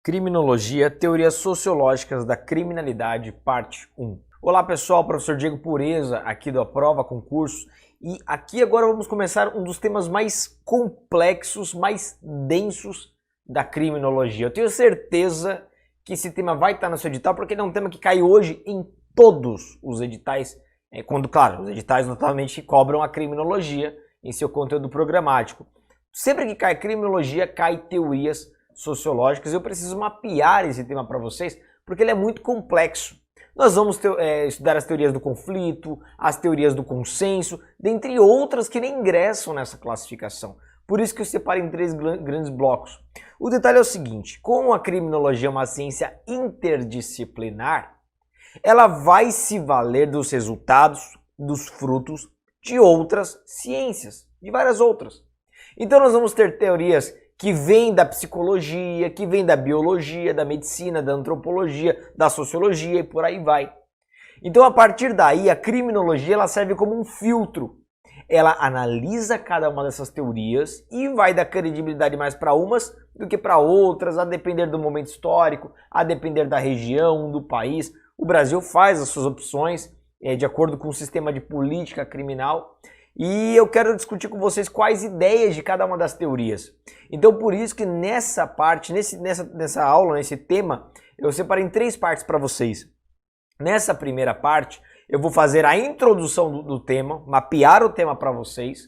Criminologia, teorias sociológicas da criminalidade, parte 1. Olá pessoal, professor Diego Pureza, aqui do Aprova Concursos. E aqui agora vamos começar um dos temas mais complexos, mais densos da criminologia. Eu tenho certeza que esse tema vai estar no seu edital, porque ele é um tema que cai hoje em todos os editais, claro, os editais notoriamente cobram a criminologia em seu conteúdo programático. Sempre que cai criminologia, cai teorias sociológicas. Eu preciso mapear esse tema para vocês, porque ele é muito complexo. Nós vamos estudar as teorias do conflito, as teorias do consenso, dentre outras que nem ingressam nessa classificação. Por isso que eu separei em três grandes blocos. O detalhe é o seguinte: como a criminologia é uma ciência interdisciplinar, ela vai se valer dos resultados, dos frutos de outras ciências, de várias outras. Então nós vamos ter teorias que vêm da psicologia, que vêm da biologia, da medicina, da antropologia, da sociologia e por aí vai. Então a partir daí a criminologia ela serve como um filtro. Ela analisa cada uma dessas teorias e vai dar credibilidade mais para umas do que para outras, a depender do momento histórico, a depender da região, do país. O Brasil faz as suas opções de acordo com o sistema de política criminal. E eu quero discutir com vocês quais ideias de cada uma das teorias. Então por isso que nessa parte, nessa aula, nesse tema, eu separei em três partes para vocês. Nessa primeira parte, eu vou fazer a introdução do tema, mapear o tema para vocês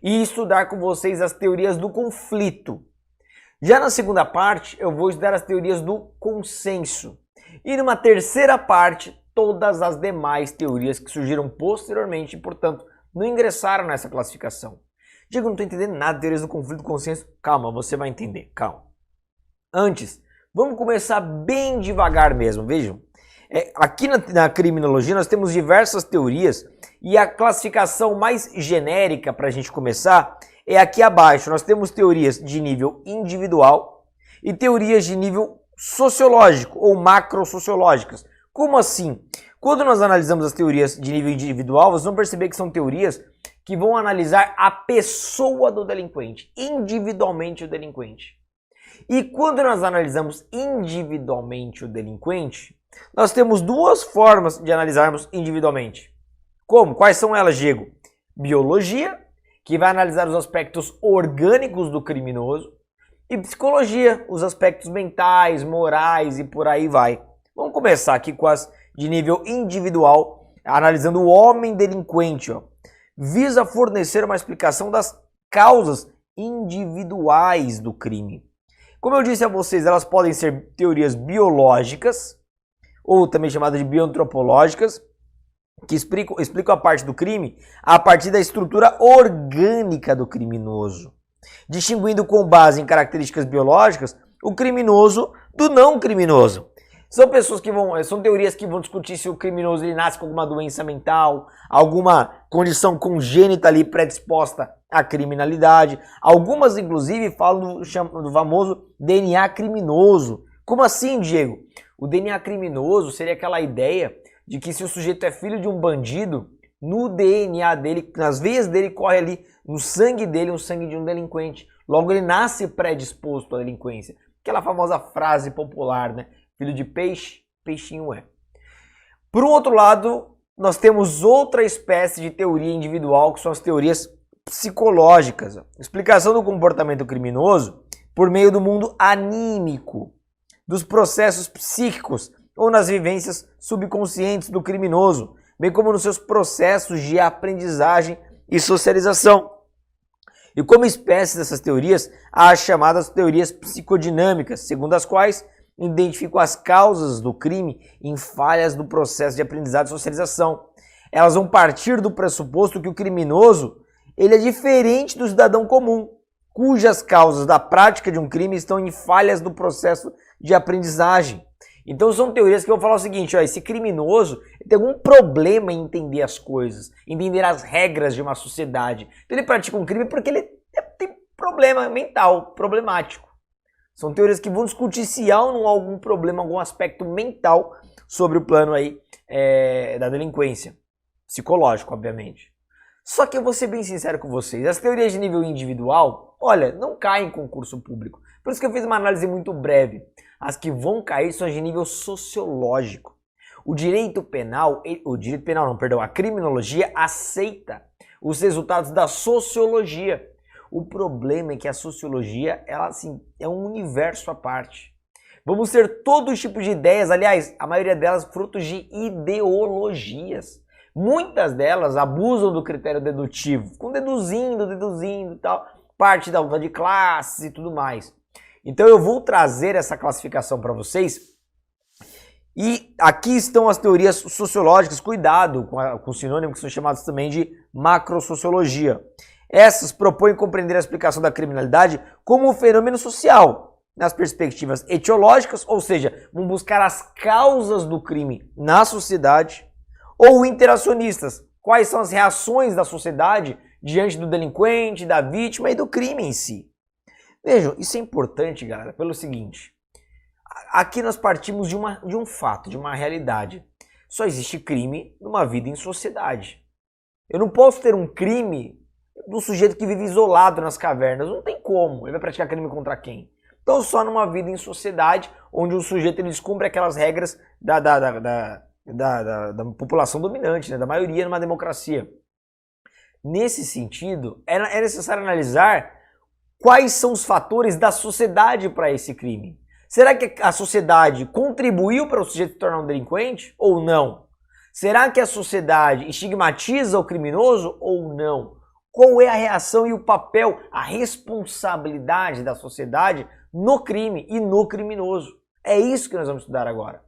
e estudar com vocês as teorias do conflito. Já na segunda parte, eu vou estudar as teorias do consenso. E numa terceira parte, todas as demais teorias que surgiram posteriormente e, portanto, não ingressaram nessa classificação. Diego, não estou entendendo nada de teorias do conflito e do consenso. Calma, você vai entender, calma. Antes, vamos começar bem devagar mesmo, vejam. Aqui na criminologia nós temos diversas teorias e a classificação mais genérica para a gente começar é aqui abaixo. Nós temos teorias de nível individual e teorias de nível sociológico ou macrosociológicas. Como assim? Quando nós analisamos as teorias de nível individual, vocês vão perceber que são teorias que vão analisar a pessoa do delinquente, individualmente o delinquente. E quando nós analisamos individualmente o delinquente, nós temos duas formas de analisarmos individualmente. Como? Quais são elas, Diego? Biologia, que vai analisar os aspectos orgânicos do criminoso, e psicologia, os aspectos mentais, morais e por aí vai. Vamos começar aqui com as de nível individual, analisando o homem delinquente. Visa fornecer uma explicação das causas individuais do crime. Como eu disse a vocês, elas podem ser teorias biológicas, ou também chamadas de bioantropológicas, que explicam a parte do crime a partir da estrutura orgânica do criminoso, distinguindo com base em características biológicas o criminoso do não criminoso. São teorias que vão discutir se o criminoso ele nasce com alguma doença mental, alguma condição congênita ali predisposta à criminalidade. Algumas, inclusive, falam do famoso DNA criminoso. Como assim, Diego? O DNA criminoso seria aquela ideia de que se o sujeito é filho de um bandido, no DNA dele, nas veias dele, corre ali, no sangue dele, o sangue de um delinquente. Logo, ele nasce predisposto à delinquência. Aquela famosa frase popular, né? Filho de peixe, peixinho é. Por um outro lado, nós temos outra espécie de teoria individual, que são as teorias psicológicas. Explicação do comportamento criminoso por meio do mundo anímico, dos processos psíquicos ou nas vivências subconscientes do criminoso, bem como nos seus processos de aprendizagem e socialização. E como espécie dessas teorias, há as chamadas teorias psicodinâmicas, segundo as quais identificam as causas do crime em falhas do processo de aprendizado e socialização. Elas vão partir do pressuposto que o criminoso ele é diferente do cidadão comum, cujas causas da prática de um crime estão em falhas do processo de aprendizagem. Então são teorias que vão falar o seguinte: esse criminoso tem algum problema em entender as coisas, entender as regras de uma sociedade. Então ele pratica um crime porque ele tem problema mental, problemático. São teorias que vão discutir se há ou não há algum problema, algum aspecto mental sobre o plano aí da delinquência. Psicológico, obviamente. Só que eu vou ser bem sincero com vocês, as teorias de nível individual, olha, não caem em concurso público. Por isso que eu fiz uma análise muito breve. As que vão cair são de nível sociológico. O direito penal, a criminologia aceita os resultados da sociologia. O problema é que a sociologia, ela assim, é um universo à parte. Vamos ter todo tipo de ideias, aliás, a maioria delas frutos de ideologias. Muitas delas abusam do critério dedutivo, ficam deduzindo e tal, parte da luta de classes e tudo mais. Então eu vou trazer essa classificação para vocês. E aqui estão as teorias sociológicas, cuidado com sinônimos que são chamados também de macrosociologia. Essas propõem compreender a explicação da criminalidade como um fenômeno social, nas perspectivas etiológicas, ou seja, vão buscar as causas do crime na sociedade, ou interacionistas, quais são as reações da sociedade diante do delinquente, da vítima e do crime em si. Vejam, isso é importante, galera, pelo seguinte, aqui nós partimos de um fato, de uma realidade. Só existe crime numa vida em sociedade. Eu não posso ter um crime do sujeito que vive isolado nas cavernas, não tem como, ele vai praticar crime contra quem? Então só numa vida em sociedade, onde o sujeito ele descumpre aquelas regras da população dominante, né, da maioria numa democracia. Nesse sentido, é necessário analisar quais são os fatores da sociedade para esse crime. Será que a sociedade contribuiu para o sujeito se tornar um delinquente ou não? Será que a sociedade estigmatiza o criminoso ou não? Qual é a reação e o papel, a responsabilidade da sociedade no crime e no criminoso? É isso que nós vamos estudar agora.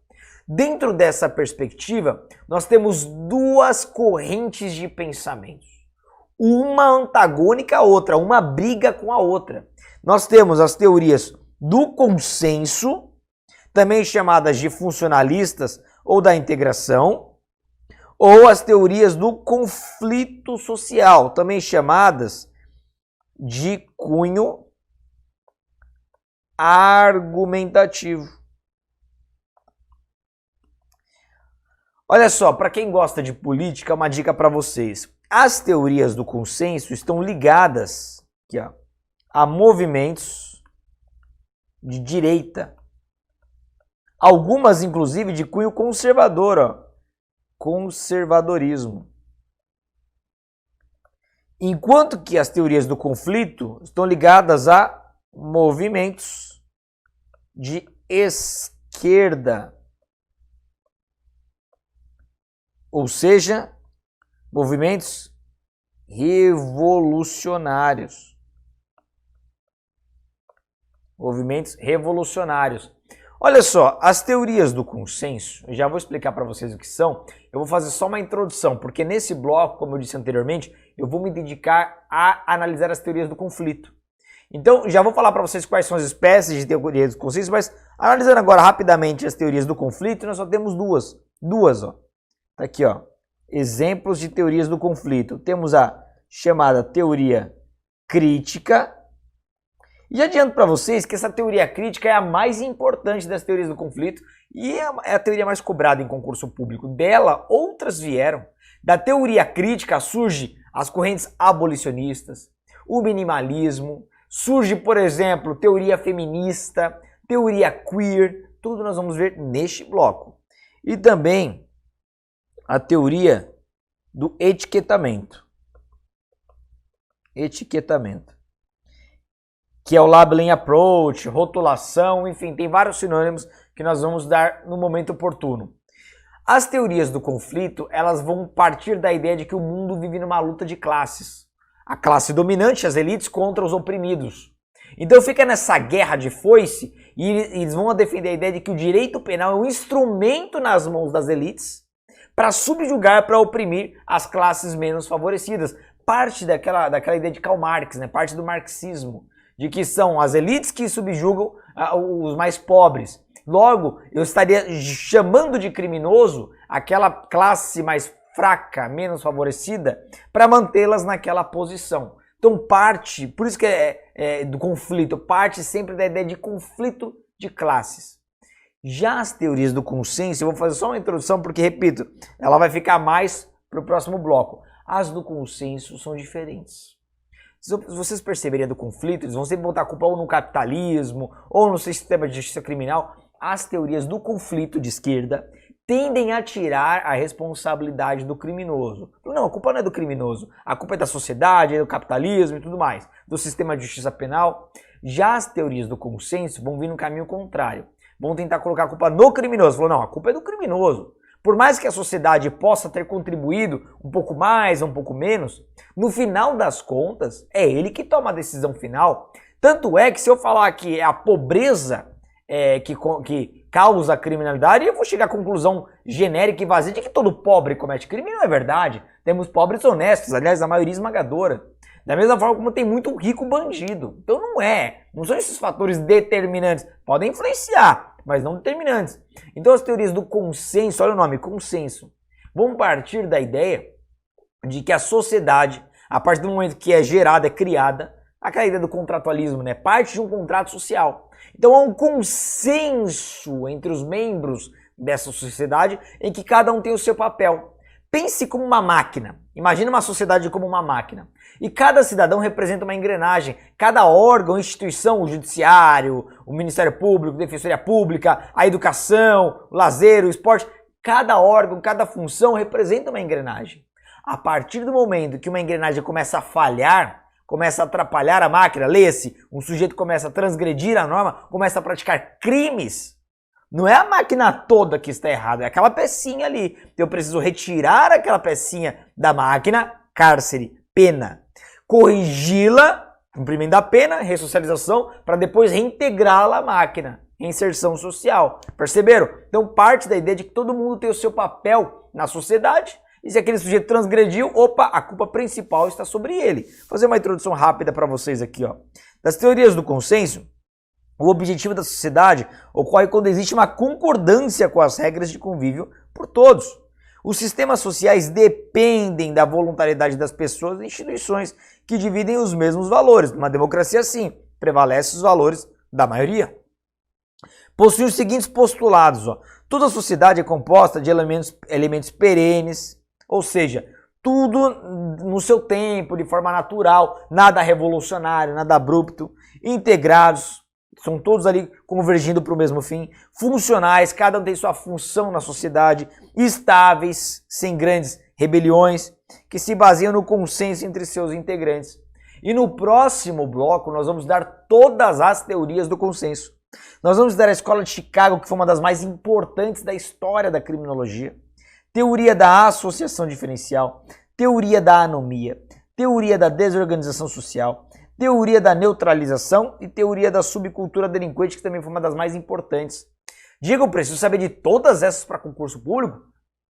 Dentro dessa perspectiva, nós temos duas correntes de pensamentos. Uma antagônica à outra, uma briga com a outra. Nós temos as teorias do consenso, também chamadas de funcionalistas ou da integração, ou as teorias do conflito social, também chamadas de cunho argumentativo. Olha só, para quem gosta de política, uma dica para vocês. As teorias do consenso estão ligadas aqui, ó, a movimentos de direita. Algumas, inclusive, de cunho conservador, ó. Conservadorismo. Enquanto que as teorias do conflito estão ligadas a movimentos de esquerda. Ou seja, movimentos revolucionários. Movimentos revolucionários. Olha só, as teorias do consenso, eu já vou explicar para vocês o que são, eu vou fazer só uma introdução, porque nesse bloco, como eu disse anteriormente, eu vou me dedicar a analisar as teorias do conflito. Então, já vou falar para vocês quais são as espécies de teorias do consenso, mas analisando agora rapidamente as teorias do conflito, nós só temos duas, ó. Tá aqui, ó, exemplos de teorias do conflito. Temos a chamada teoria crítica. E já adianto para vocês que essa teoria crítica é a mais importante das teorias do conflito e é a teoria mais cobrada em concurso público. Dela, outras vieram. Da teoria crítica surge as correntes abolicionistas, o minimalismo, surge, por exemplo, teoria feminista, teoria queer, tudo nós vamos ver neste bloco. E também a teoria do etiquetamento. Que é o labeling approach, rotulação, enfim, tem vários sinônimos que nós vamos dar no momento oportuno. As teorias do conflito, elas vão partir da ideia de que o mundo vive numa luta de classes. A classe dominante, as elites, contra os oprimidos. Então fica nessa guerra de foice e eles vão defender a ideia de que o direito penal é um instrumento nas mãos das elites para subjugar, para oprimir as classes menos favorecidas. Parte daquela ideia de Karl Marx, né? Parte do marxismo. De que são as elites que subjugam os mais pobres. Logo, eu estaria chamando de criminoso aquela classe mais fraca, menos favorecida, para mantê-las naquela posição. Então parte, por isso que do conflito, parte sempre da ideia de conflito de classes. Já as teorias do consenso, eu vou fazer só uma introdução porque, repito, ela vai ficar mais para o próximo bloco. As do consenso são diferentes. Se vocês perceberem do conflito, eles vão sempre botar a culpa ou no capitalismo, ou no sistema de justiça criminal. As teorias do conflito de esquerda tendem a tirar a responsabilidade do criminoso. Não, a culpa não é do criminoso, a culpa é da sociedade, é do capitalismo e tudo mais, do sistema de justiça penal. Já as teorias do consenso vão vir no caminho contrário, vão tentar colocar a culpa no criminoso. Falou, não, a culpa é do criminoso. Por mais que a sociedade possa ter contribuído um pouco mais ou um pouco menos, no final das contas, é ele que toma a decisão final. Tanto é que se eu falar que é a pobreza que causa a criminalidade, eu vou chegar à conclusão genérica e vazia de que todo pobre comete crime. Não é verdade. Temos pobres honestos, aliás, a maioria esmagadora. Da mesma forma como tem muito rico bandido. Então não são esses fatores determinantes. Podem influenciar, mas não determinantes. Então as teorias do consenso, olha o nome, consenso, vão partir da ideia de que a sociedade, a partir do momento que é gerada, é criada, aquela ideia do contratualismo, né? Parte de um contrato social. Então há um consenso entre os membros dessa sociedade em que cada um tem o seu papel. Pense como uma máquina. Imagina uma sociedade como uma máquina. E cada cidadão representa uma engrenagem. Cada órgão, instituição, o judiciário, o Ministério Público, a Defensoria Pública, a educação, o lazer, o esporte, cada órgão, cada função representa uma engrenagem. A partir do momento que uma engrenagem começa a falhar, começa a atrapalhar a máquina, leia-se, um sujeito começa a transgredir a norma, começa a praticar crimes, não é a máquina toda que está errada, é aquela pecinha ali. Então eu preciso retirar aquela pecinha da máquina, cárcere, pena, corrigi-la, cumprimento da pena, ressocialização, para depois reintegrá-la à máquina, inserção social. Perceberam? Então parte da ideia de que todo mundo tem o seu papel na sociedade. E se aquele sujeito transgrediu, opa, a culpa principal está sobre ele. Vou fazer uma introdução rápida para vocês aqui, ó. Das teorias do consenso, o objetivo da sociedade ocorre quando existe uma concordância com as regras de convívio por todos. Os sistemas sociais dependem da voluntariedade das pessoas e instituições que dividem os mesmos valores. Numa democracia, sim, prevalecem os valores da maioria. Possui os seguintes postulados, ó. Toda a sociedade é composta de elementos perenes, ou seja, tudo no seu tempo, de forma natural, nada revolucionário, nada abrupto, integrados, são todos ali convergindo para o mesmo fim, funcionais, cada um tem sua função na sociedade, estáveis, sem grandes rebeliões, que se baseiam no consenso entre seus integrantes. E no próximo bloco nós vamos dar todas as teorias do consenso. Nós vamos dar a Escola de Chicago, que foi uma das mais importantes da história da criminologia, teoria da associação diferencial, teoria da anomia, teoria da desorganização social, teoria da neutralização e teoria da subcultura delinquente, que também foi uma das mais importantes. Diga, eu preciso saber de todas essas para concurso público?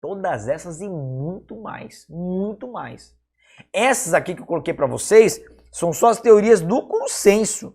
Todas essas e muito mais, muito mais. Essas aqui que eu coloquei para vocês são só as teorias do consenso,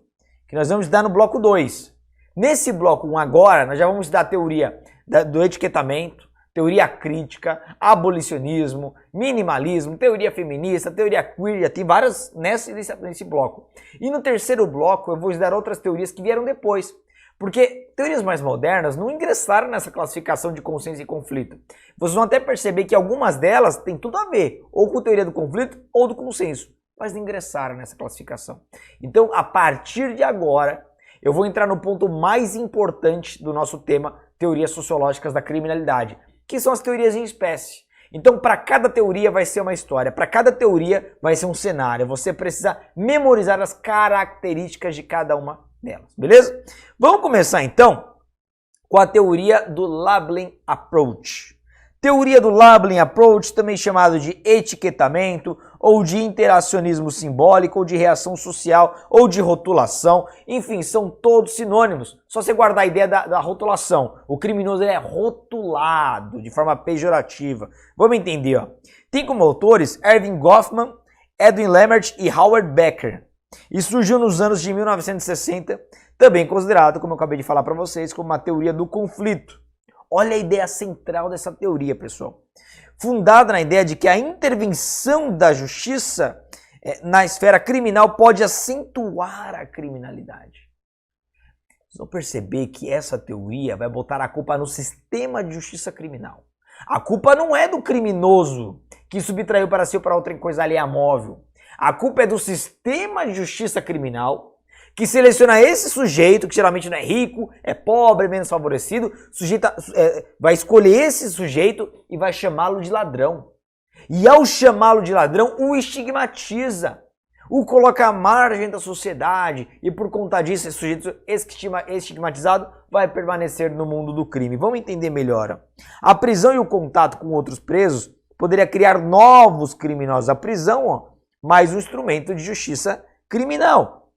que nós vamos dar no bloco 2. Nesse bloco 1 agora, nós já vamos dar a teoria do etiquetamento, teoria crítica, abolicionismo, minimalismo, teoria feminista, teoria queer, já tem várias nesse bloco. E no terceiro bloco eu vou dar outras teorias que vieram depois, porque teorias mais modernas não ingressaram nessa classificação de consenso e conflito. Vocês vão até perceber que algumas delas têm tudo a ver, ou com teoria do conflito ou do consenso, mas não ingressaram nessa classificação. Então, a partir de agora, eu vou entrar no ponto mais importante do nosso tema, teorias sociológicas da criminalidade, que são as teorias em espécie. Então, para cada teoria vai ser uma história, para cada teoria vai ser um cenário. Você precisa memorizar as características de cada uma delas, beleza? Vamos começar então com a teoria do Labeling Approach. Teoria do Labeling Approach, também chamado de etiquetamento, ou de interacionismo simbólico, ou de reação social, ou de rotulação, enfim, são todos sinônimos. Só você guardar a ideia da rotulação. O criminoso ele é rotulado de forma pejorativa. Vamos entender, ó. Tem como autores Erving Goffman, Edwin Lemert e Howard Becker. E surgiu nos anos de 1960, também considerado, como eu acabei de falar para vocês, como uma teoria do conflito. Olha a ideia central dessa teoria, pessoal. Fundada na ideia de que a intervenção da justiça na esfera criminal pode acentuar a criminalidade. Vocês vão perceber que essa teoria vai botar a culpa no sistema de justiça criminal. A culpa não é do criminoso que subtraiu para si ou para outra coisa alheia móvel. A culpa é do sistema de justiça criminal, que seleciona esse sujeito, que geralmente não é rico, é pobre, é menos favorecido, vai escolher esse sujeito e vai chamá-lo de ladrão. E ao chamá-lo de ladrão, o estigmatiza, o coloca à margem da sociedade, e por conta disso, esse sujeito estigmatizado vai permanecer no mundo do crime. Vamos entender melhor. A prisão e o contato com outros presos poderia criar novos criminosos. A prisão, mais um instrumento de justiça criminal.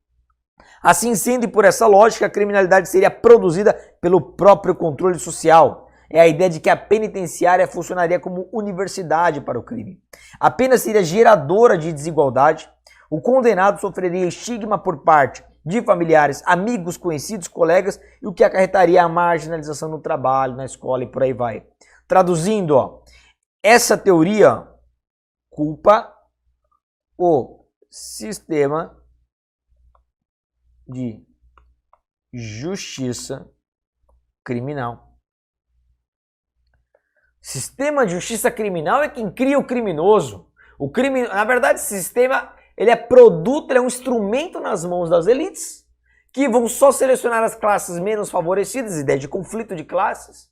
Assim sendo, e por essa lógica, a criminalidade seria produzida pelo próprio controle social. É a ideia de que a penitenciária funcionaria como universidade para o crime. A pena seria geradora de desigualdade. O condenado sofreria estigma por parte de familiares, amigos, conhecidos, colegas, e o que acarretaria a marginalização no trabalho, na escola e por aí vai. Traduzindo, essa teoria culpa o sistema de justiça criminal. Sistema de justiça criminal é quem cria o criminoso. Na verdade, esse sistema ele é produto, ele é um instrumento nas mãos das elites que vão só selecionar as classes menos favorecidas, ideia de conflito de classes.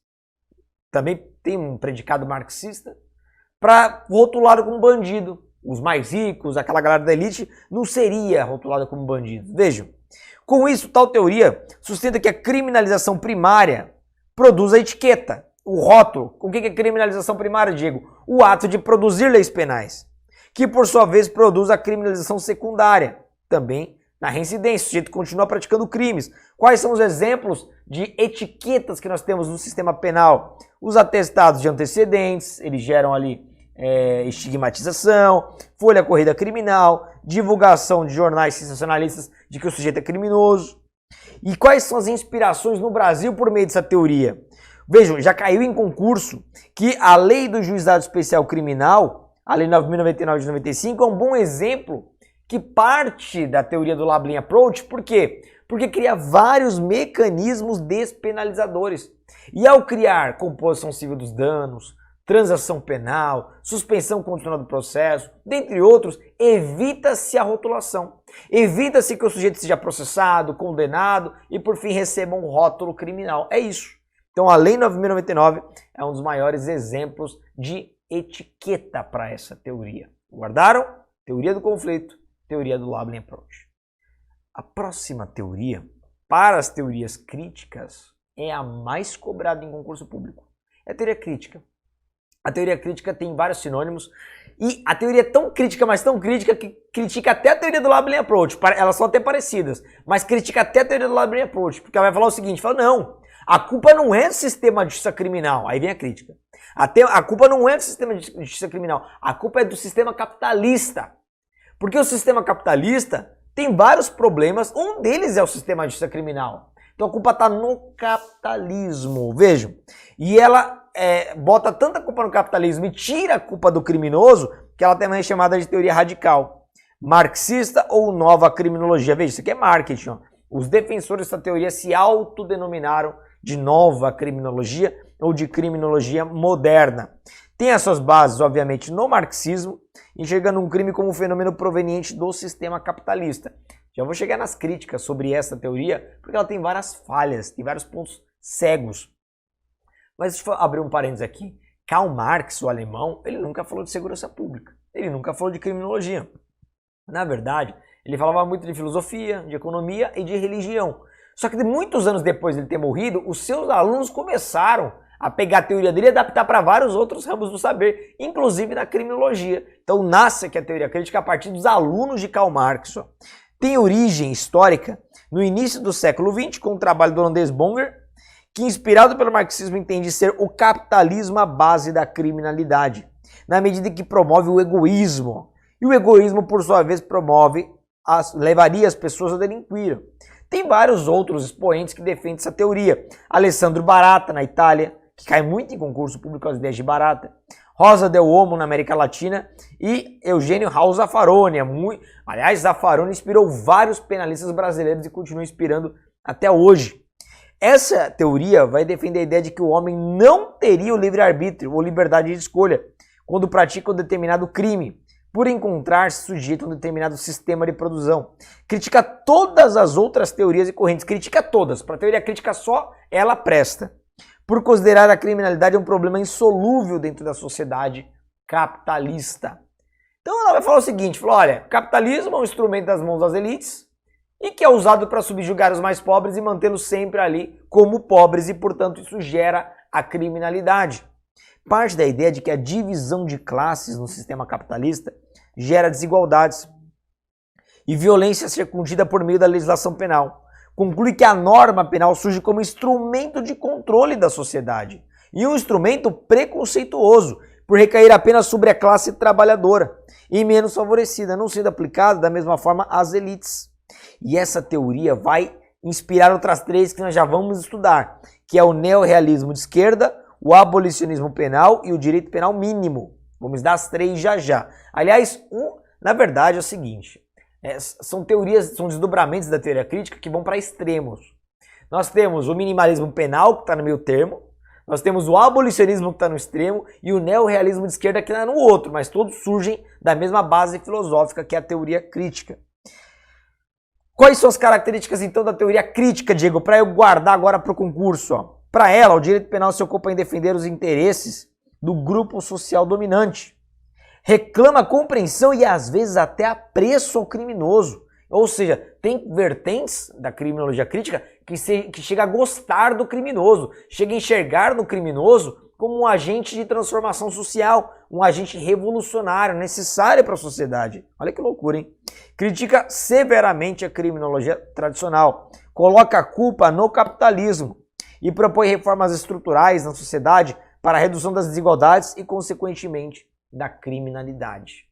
Também tem um predicado marxista para rotulado como bandido. Os mais ricos, aquela galera da elite, não seria rotulada como bandido. Vejam. Com isso, tal teoria sustenta que a criminalização primária produz a etiqueta, o rótulo. O que é criminalização primária, Diego? O ato de produzir leis penais, que por sua vez produz a criminalização secundária, também na reincidência. O sujeito continua praticando crimes. Quais são os exemplos de etiquetas que nós temos no sistema penal? Os atestados de antecedentes, eles geram ali estigmatização, folha corrida criminal, divulgação de jornais sensacionalistas de que o sujeito é criminoso. E quais são as inspirações no Brasil por meio dessa teoria? Vejam, já caiu em concurso que a lei do juizado especial criminal, a lei 9.099 de 95, é um bom exemplo que parte da teoria do Lablin Approach. Por quê? Porque cria vários mecanismos despenalizadores. E ao criar composição civil dos danos, transação penal, suspensão contínua do processo, dentre outros, evita-se a rotulação. Evita-se que o sujeito seja processado, condenado e, por fim, receba um rótulo criminal. É isso. Então, a Lei 9.099 é um dos maiores exemplos de etiqueta para essa teoria. Guardaram? Teoria do conflito, teoria do Lablin Approach. A próxima teoria, para as teorias críticas, é a mais cobrada em concurso público. É a teoria crítica. A teoria crítica tem vários sinônimos e a teoria é tão crítica, mas tão crítica, que critica até a teoria do Lablin Approach. Elas são até parecidas, mas critica até a teoria do Lablin Approach, porque ela vai falar o seguinte, fala, não, a culpa não é do sistema de justiça criminal. Aí vem a crítica. A culpa não é do sistema de justiça criminal, a culpa é do sistema capitalista. Porque o sistema capitalista tem vários problemas, um deles é o sistema de justiça criminal. Então a culpa está no capitalismo, vejam. E ela bota tanta culpa no capitalismo e tira a culpa do criminoso, que ela também é chamada de teoria radical. Marxista ou nova criminologia. Veja, isso aqui é marketing. Ó. Os defensores dessa teoria se autodenominaram de nova criminologia ou de criminologia moderna. Tem as suas bases, obviamente, no marxismo, enxergando um crime como um fenômeno proveniente do sistema capitalista. Já vou chegar nas críticas sobre essa teoria, porque ela tem várias falhas, tem vários pontos cegos. Mas deixa eu abrir um parênteses aqui. Karl Marx, o alemão, ele nunca falou de segurança pública. Ele nunca falou de criminologia. Na verdade, ele falava muito de filosofia, de economia e de religião. Só que muitos anos depois de ele ter morrido, os seus alunos começaram a pegar a teoria dele e adaptar para vários outros ramos do saber, inclusive na criminologia. Então nasce aqui a teoria crítica a partir dos alunos de Karl Marx. Ó. Tem origem histórica no início do século XX, com o trabalho do holandês Bonger, que, inspirado pelo marxismo, entende ser o capitalismo a base da criminalidade, na medida que promove o egoísmo. E o egoísmo, por sua vez, levaria as pessoas a delinquir. Tem vários outros expoentes que defendem essa teoria. Alessandro Barata, na Itália, que cai muito em concurso público as ideias de Barata. Rosa del Olmo, na América Latina. E Eugênio Raul Zaffaroni. Aliás, Zaffaroni inspirou vários penalistas brasileiros e continua inspirando até hoje. Essa teoria vai defender a ideia de que o homem não teria o livre-arbítrio ou liberdade de escolha quando pratica um determinado crime, por encontrar-se sujeito a um determinado sistema de produção. Critica todas as outras teorias e correntes, critica todas. Para a teoria crítica só ela presta. Por considerar a criminalidade um problema insolúvel dentro da sociedade capitalista. Então ela vai falar o seguinte, falou, olha, capitalismo é um instrumento das mãos das elites e que é usado para subjugar os mais pobres e mantê-los sempre ali como pobres e, portanto, isso gera a criminalidade. Parte da ideia de que a divisão de classes no sistema capitalista gera desigualdades e violência a ser contida por meio da legislação penal. Conclui que a norma penal surge como instrumento de controle da sociedade e um instrumento preconceituoso, por recair apenas sobre a classe trabalhadora e menos favorecida, não sendo aplicada da mesma forma às elites. E essa teoria vai inspirar outras três que nós já vamos estudar, que é o neorrealismo de esquerda, o abolicionismo penal e o direito penal mínimo. Vamos dar as três já já. Aliás, na verdade é o seguinte, são teorias, são desdobramentos da teoria crítica que vão para extremos. Nós temos o minimalismo penal, que está no meio termo, nós temos o abolicionismo que está no extremo e o neorrealismo de esquerda que está no outro, mas todos surgem da mesma base filosófica que é a teoria crítica. Quais são as características então da teoria crítica, Diego, para eu guardar agora para o concurso? Para ela, o direito penal se ocupa em defender os interesses do grupo social dominante. Reclama compreensão e às vezes até apreço ao criminoso. Ou seja, tem vertentes da criminologia crítica que chega a gostar do criminoso, chega a enxergar no criminoso como um agente de transformação social, um agente revolucionário, necessário para a sociedade. Olha que loucura, hein? Critica severamente a criminologia tradicional, coloca a culpa no capitalismo e propõe reformas estruturais na sociedade para a redução das desigualdades e, consequentemente, da criminalidade.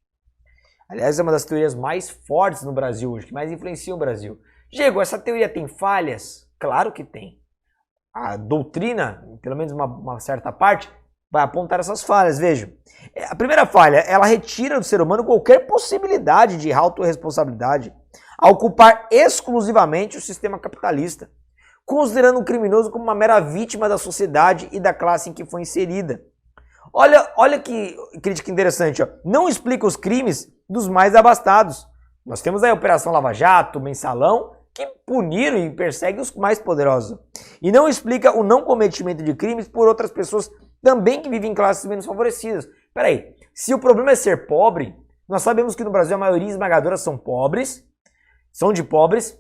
Aliás, é uma das teorias mais fortes no Brasil hoje, que mais influenciam o Brasil. Diego, essa teoria tem falhas? Claro que tem. A doutrina, pelo menos uma certa parte, vai apontar essas falhas. Veja, a primeira falha, ela retira do ser humano qualquer possibilidade de autorresponsabilidade a ocupar exclusivamente o sistema capitalista, considerando o criminoso como uma mera vítima da sociedade e da classe em que foi inserida. Olha que crítica interessante, ó. Não explica os crimes dos mais abastados. Nós temos aí a Operação Lava Jato, Mensalão, que puniram e perseguem os mais poderosos. E não explica o não cometimento de crimes por outras pessoas também que vivem em classes menos favorecidas. Peraí, se o problema é ser pobre, nós sabemos que no Brasil a maioria esmagadora são pobres, são de pobres,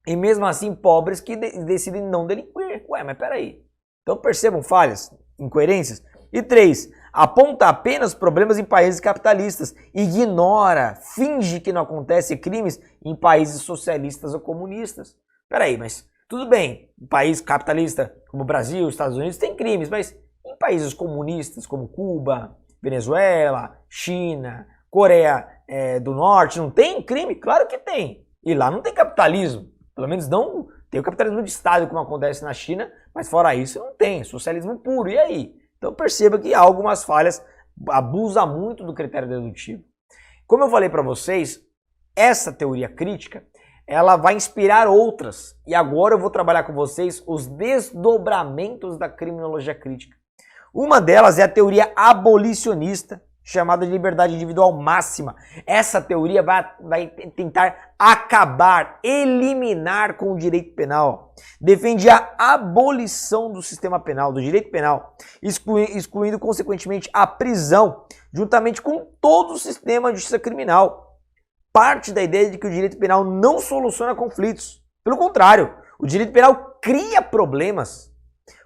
e mesmo assim pobres que decidem não delinquir. Ué, mas peraí. Então percebam falhas, incoerências. E 3, aponta apenas problemas em países capitalistas, ignora, finge que não acontece crimes em países socialistas ou comunistas. Peraí, mas tudo bem, um país capitalista como o Brasil, Estados Unidos tem crimes, mas em países comunistas como Cuba, Venezuela, China, Coreia do Norte, não tem crime? Claro que tem. E lá não tem capitalismo, pelo menos não tem o capitalismo de Estado como acontece na China, mas fora isso não tem, socialismo puro, e aí? Então perceba que há algumas falhas, abusa muito do critério dedutivo. Como eu falei para vocês, essa teoria crítica, ela vai inspirar outras. E agora eu vou trabalhar com vocês os desdobramentos da criminologia crítica. Uma delas é a teoria abolicionista, chamada de liberdade individual máxima. Essa teoria vai tentar acabar, eliminar com o direito penal. Defende a abolição do sistema penal, do direito penal, excluindo consequentemente a prisão, juntamente com todo o sistema de justiça criminal. Parte da ideia de que o direito penal não soluciona conflitos. Pelo contrário, o direito penal cria problemas.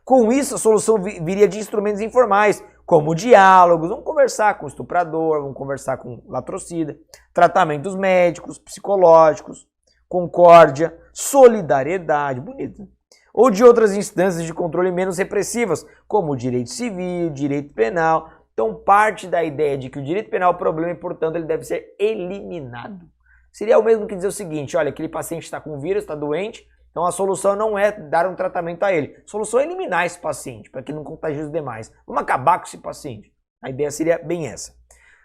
Com isso, a solução viria de instrumentos informais, como diálogos, vamos conversar com o estuprador, vamos conversar com o latrocida, tratamentos médicos, psicológicos, concórdia, solidariedade, bonito, ou de outras instâncias de controle menos repressivas, como o direito civil, direito penal. Então parte da ideia de que o direito penal é o problema e, portanto, ele deve ser eliminado. Seria o mesmo que dizer o seguinte, olha, aquele paciente está com vírus, está doente, então a solução não é dar um tratamento a ele. A solução é eliminar esse paciente, para que não contagie os demais. Vamos acabar com esse paciente. A ideia seria bem essa.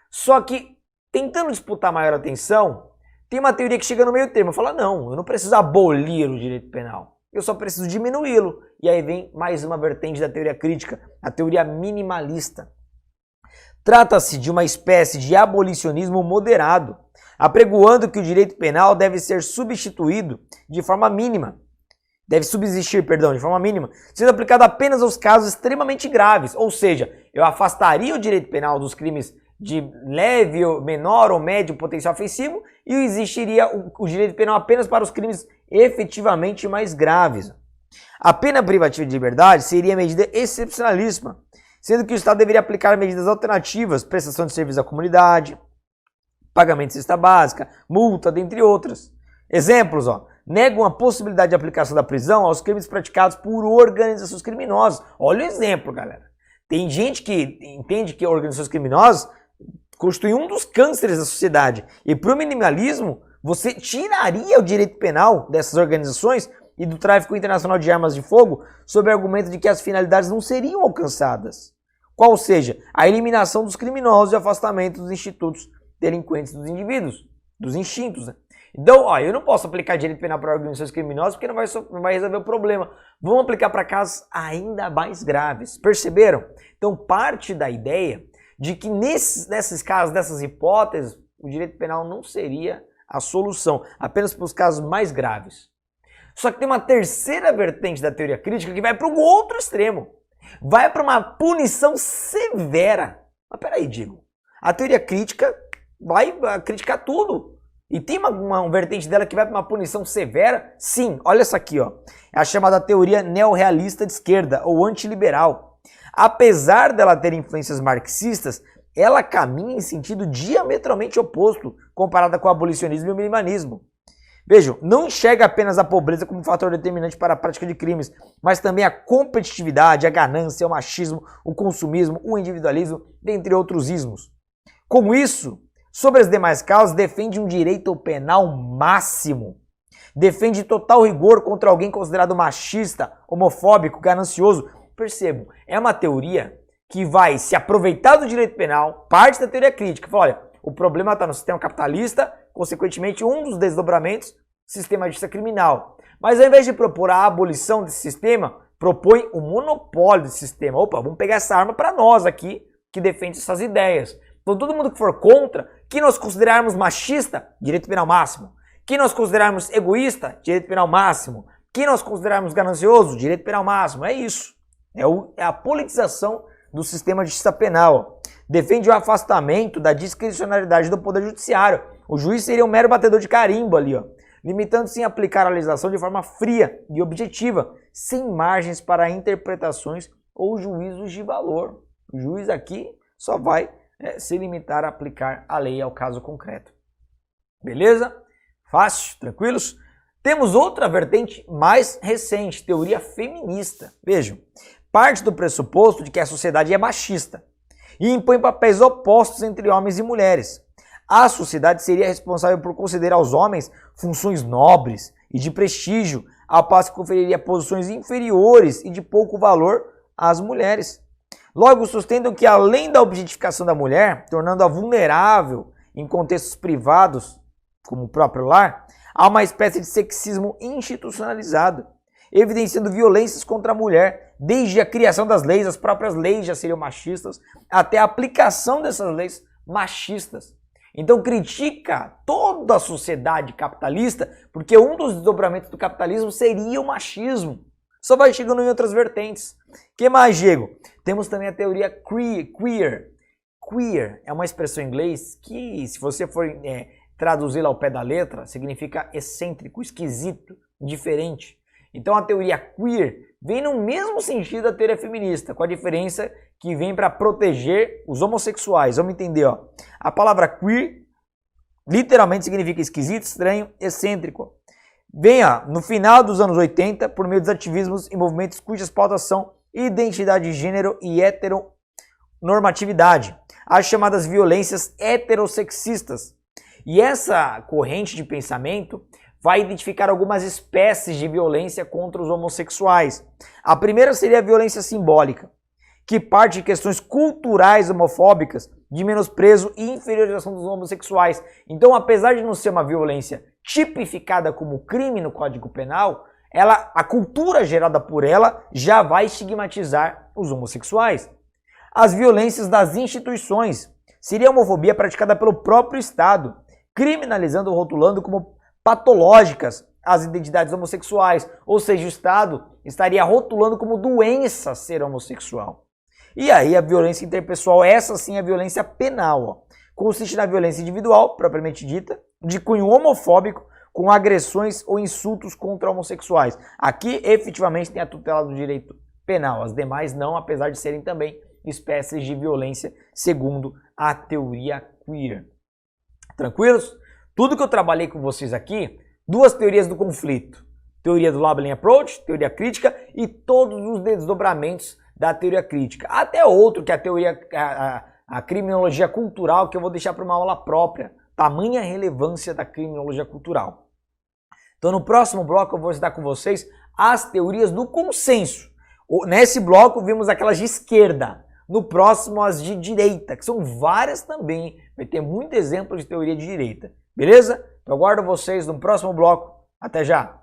Só que, tentando disputar maior atenção, tem uma teoria que chega no meio termo. Fala, não, eu não preciso abolir o direito penal. Eu só preciso diminuí-lo. E aí vem mais uma vertente da teoria crítica, a teoria minimalista. Trata-se de uma espécie de abolicionismo moderado, apregoando que o direito penal deve ser substituído de forma mínima, de forma mínima, sendo aplicado apenas aos casos extremamente graves, ou seja, eu afastaria o direito penal dos crimes de leve, menor ou médio potencial ofensivo e existiria o direito penal apenas para os crimes efetivamente mais graves. A pena privativa de liberdade seria medida excepcionalíssima, sendo que o Estado deveria aplicar medidas alternativas, prestação de serviço à comunidade, pagamento de cesta básica, multa, dentre outras. Exemplos, negam a possibilidade de aplicação da prisão aos crimes praticados por organizações criminosas. Olha o exemplo, galera. Tem gente que entende que organizações criminosas constituem um dos cânceres da sociedade. E para o minimalismo, você tiraria o direito penal dessas organizações e do tráfico internacional de armas de fogo sob o argumento de que as finalidades não seriam alcançadas. Qual seja, a eliminação dos criminosos e afastamento dos institutos delinquentes dos indivíduos, dos instintos, né? Então, eu não posso aplicar direito penal para organizações criminosas porque não vai resolver o problema. Vamos aplicar para casos ainda mais graves. Perceberam? Então, parte da ideia de que nesses casos, nessas hipóteses, o direito penal não seria a solução, apenas para os casos mais graves. Só que tem uma terceira vertente da teoria crítica que vai para o outro extremo. Vai para uma punição severa. Mas peraí, Diego. A teoria crítica vai criticar tudo. E tem uma vertente dela que vai para uma punição severa? Sim, olha essa aqui, É a chamada teoria neorrealista de esquerda, ou antiliberal. Apesar dela ter influências marxistas, ela caminha em sentido diametralmente oposto comparada com o abolicionismo e o minimalismo. Vejam, não enxerga apenas a pobreza como um fator determinante para a prática de crimes, mas também a competitividade, a ganância, o machismo, o consumismo, o individualismo, dentre outros ismos. Com isso, sobre as demais causas, defende um direito penal máximo. Defende total rigor contra alguém considerado machista, homofóbico, ganancioso. Percebam, é uma teoria que vai se aproveitar do direito penal, parte da teoria crítica. Fala, olha, o problema está no sistema capitalista, consequentemente um dos desdobramentos, sistema de justiça criminal. Mas ao invés de propor a abolição desse sistema, propõe o monopólio desse sistema. Opa, vamos pegar essa arma para nós aqui, que defende essas ideias. Então todo mundo que for contra, que nós considerarmos machista, direito penal máximo. Que nós considerarmos egoísta, direito penal máximo. Que nós considerarmos ganancioso, direito penal máximo. É isso. É a politização do sistema de justiça penal. Defende o afastamento da discricionariedade do Poder Judiciário. O juiz seria um mero batedor de carimbo ali, limitando-se em aplicar a legislação de forma fria e objetiva, sem margens para interpretações ou juízos de valor. O juiz aqui só vai se limitar a aplicar a lei ao caso concreto. Beleza? Fácil? Tranquilos? Temos outra vertente mais recente, teoria feminista. Vejam, parte do pressuposto de que a sociedade é machista e impõe papéis opostos entre homens e mulheres. A sociedade seria responsável por conceder aos homens funções nobres e de prestígio, ao passo que conferiria posições inferiores e de pouco valor às mulheres. Logo, sustentam que, além da objetificação da mulher, tornando-a vulnerável em contextos privados, como o próprio lar, há uma espécie de sexismo institucionalizado, evidenciando violências contra a mulher, desde a criação das leis, as próprias leis já seriam machistas, até a aplicação dessas leis machistas. Então critica toda a sociedade capitalista, porque um dos desdobramentos do capitalismo seria o machismo. Só vai chegando em outras vertentes. O que mais, Diego? Temos também a teoria queer. Queer é uma expressão em inglês que, se você for traduzi-la ao pé da letra, significa excêntrico, esquisito, diferente. Então a teoria queer vem no mesmo sentido da teoria feminista, com a diferença que vem para proteger os homossexuais. Vamos entender, A palavra queer literalmente significa esquisito, estranho, excêntrico. Vem, no final dos anos 80, por meio dos ativismos e movimentos cujas pautas são identidade de gênero e heteronormatividade, as chamadas violências heterossexistas. E essa corrente de pensamento vai identificar algumas espécies de violência contra os homossexuais. A primeira seria a violência simbólica, que parte de questões culturais homofóbicas, de menosprezo e inferiorização dos homossexuais. Então, apesar de não ser uma violência tipificada como crime no Código Penal, a cultura gerada por ela já vai estigmatizar os homossexuais. as violências das instituições. Seria a homofobia praticada pelo próprio Estado, criminalizando ou rotulando como patológicas as identidades homossexuais, ou seja, o Estado estaria rotulando como doença ser homossexual. E aí a violência interpessoal, essa sim é a violência penal, ó. Consiste na violência individual, propriamente dita, de cunho homofóbico, com agressões ou insultos contra homossexuais. Aqui, efetivamente, tem a tutela do direito penal, as demais não, apesar de serem também espécies de violência, segundo a teoria queer. Tranquilos? Tudo que eu trabalhei com vocês aqui, duas teorias do conflito. Teoria do Labeling Approach, teoria crítica e todos os desdobramentos da teoria crítica. Até outro, que é a teoria, a criminologia cultural, que eu vou deixar para uma aula própria. Tamanha relevância da criminologia cultural. Então no próximo bloco eu vou estudar com vocês as teorias do consenso. Nesse bloco vimos aquelas de esquerda. No próximo as de direita, que são várias também. Vai ter muito exemplo de teoria de direita. Beleza? Então aguardo vocês no próximo bloco. Até já!